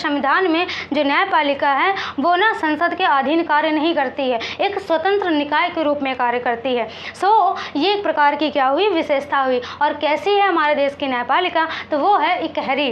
संविधान में जो न्यायपालिका है वो ना संसद के अधीन कार्य नहीं करती है, एक स्वतंत्र निकाय के रूप में कार्य करती है। ये एक प्रकार की क्या हुई, विशेषता हुई। और कैसी है हमारे देश की न्यायपालिका, तो वो है इकहरी,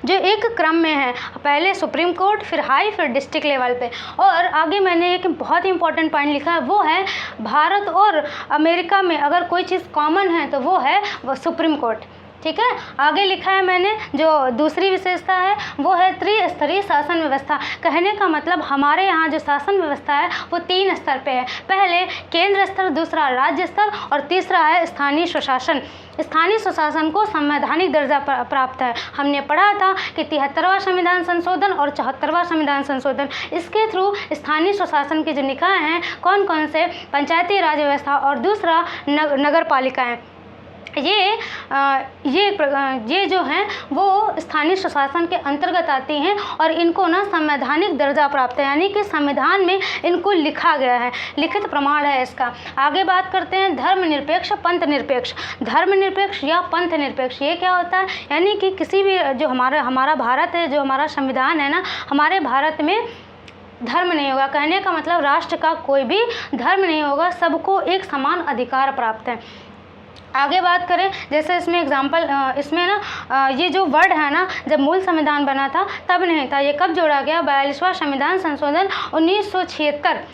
जो एक क्रम में है, पहले सुप्रीम कोर्ट, फिर हाई, फिर डिस्ट्रिक्ट लेवल पे। और आगे मैंने एक बहुत ही इंपॉर्टेंट पॉइंट लिखा है, वो है भारत और अमेरिका में अगर कोई चीज़ कॉमन है तो वो है सुप्रीम कोर्ट। ठीक है, आगे लिखा है मैंने जो दूसरी विशेषता है वो है त्रिस्तरीय शासन व्यवस्था। कहने का मतलब हमारे यहाँ जो शासन व्यवस्था है वो 3 स्तर पे है, पहले केंद्र स्तर, दूसरा राज्य स्तर और तीसरा है स्थानीय स्वशासन। स्थानीय स्वशासन को संवैधानिक दर्जा प्राप्त है। हमने पढ़ा था कि 73वां संविधान संशोधन और 74वां संविधान संशोधन, इसके थ्रू स्थानीय स्वशासन के जो निकाय हैं कौन कौन से, पंचायती राज व्यवस्था और दूसरा नगर पालिकाएँ, ये जो हैं वो स्थानीय स्वशासन के अंतर्गत आती हैं और इनको ना संवैधानिक दर्जा प्राप्त है, यानी कि संविधान में इनको लिखा गया है, लिखित प्रमाण है इसका। आगे बात करते हैं धर्मनिरपेक्ष, पंथ निरपेक्ष। धर्मनिरपेक्ष या पंथ निरपेक्ष ये क्या होता है, यानी कि किसी भी जो हमारा भारत है, जो हमारा संविधान है ना, हमारे भारत में धर्म नहीं होगा। कहने का मतलब राष्ट्र का कोई भी धर्म नहीं होगा, सबको एक समान अधिकार प्राप्त है। आगे बात करें, जैसे इसमें एग्जाम्पल, इसमें ना ये जो वर्ड है ना, जब मूल संविधान बना था तब नहीं था, ये कब जोड़ा गया, 42वां संविधान संशोधन 1976।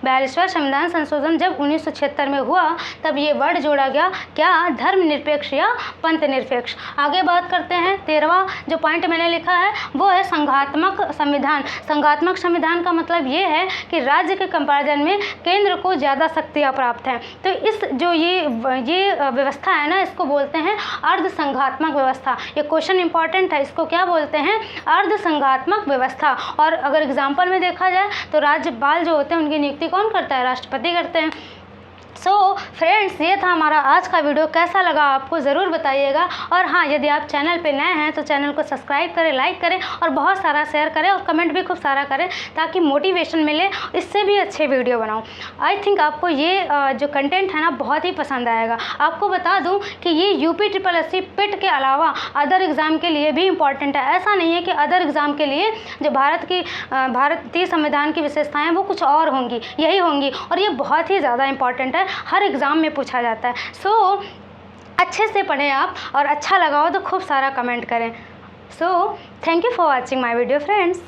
42वां संविधान संशोधन जब 1976 में हुआ तब ये वर्ड जोड़ा गया, क्या, धर्मनिरपेक्ष या पंथ निरपेक्ष। आगे बात करते हैं, 13वां जो पॉइंट मैंने लिखा है वो है संघात्मक संविधान। संघात्मक संविधान का मतलब ये है कि राज्य के कंपैरिजन में केंद्र को ज़्यादा शक्तियाँ प्राप्त हैं। तो इस जो ये व्यवस्था है ना, इसको बोलते हैं अर्ध संघात्मक व्यवस्था। ये क्वेश्चन इंपॉर्टेंट है, इसको क्या बोलते हैं, अर्ध संघात्मक व्यवस्था। और अगर एग्जाम्पल में देखा जाए तो राज्यपाल जो होते हैं उनकी नियुक्ति कौन करता है, राष्ट्रपति करते हैं। फ्रेंड्स, ये था हमारा आज का वीडियो, कैसा लगा आपको ज़रूर बताइएगा। और हाँ, यदि आप चैनल पे नए हैं तो चैनल को सब्सक्राइब करें, लाइक करें और बहुत सारा शेयर करें और कमेंट भी खूब सारा करें ताकि मोटिवेशन मिले, इससे भी अच्छे वीडियो बनाऊँ। आई थिंक आपको ये जो कंटेंट है ना बहुत ही पसंद आएगा। आपको बता दूँ कि ये UPSSC पिट के अलावा अदर एग्ज़ाम के लिए भी इम्पॉर्टेंट है। ऐसा नहीं है कि अदर एग्ज़ाम के लिए जो भारतीय संविधान की विशेषताएँ वो कुछ और होंगी, यही होंगी, और ये बहुत ही ज़्यादा इंपॉर्टेंट है, हर एग्ज़ाम में पूछा जाता है। अच्छे से पढ़ें आप, और अच्छा लगा हो तो खूब सारा कमेंट करें। Thank you for watching my video friends.